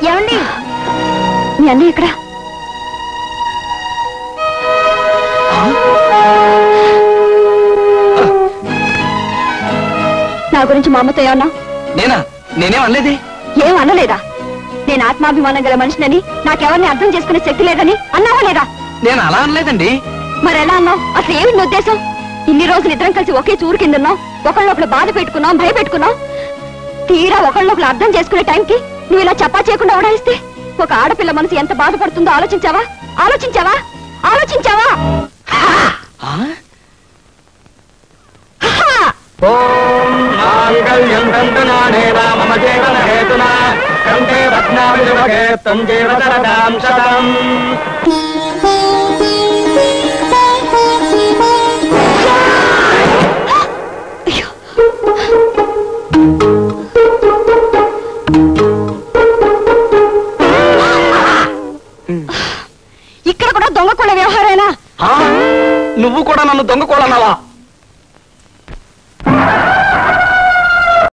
ఏమండి మీ అన్నయ్య ఇక్కడ? నా గురించి మా అమ్మతో ఏమన్నా? నేనేం అనలేదే. ఏం అనలేదా? నేను ఆత్మాభిమానం గల మనిషినని, నాకెవరిని అర్థం చేసుకునే శక్తి లేదని అన్నావా లేదా? నేను అలా అనలేదండి. మరి ఎలా అన్నావు? అసలు ఏమి నీ ఉద్దేశం? ఇన్ని రోజులు ఇద్దరం కలిసి ఒకే చూరు కిందన్నాం, ఒకళ్ళొకళ్ళు బాధ పెట్టుకున్నాం, భయపెట్టుకున్నాం. తీరా ఒకళ్ళొకళ్ళు అర్థం చేసుకునే టైంకి నువ్వు ఇలా చెప్పా చేయకుండా ఓడాయిస్తే ఒక ఆడపిల్ల మనసు ఎంత బాధపడుతుందో ఆలోచించావా? ఆలోచించావా? ఆలోచించావా? ఇక్కడ కూడా దొంగ కోళ్ళ వ్యవహారేనా? నువ్వు కూడా నన్ను దొంగ కోళ్ళన్నావా?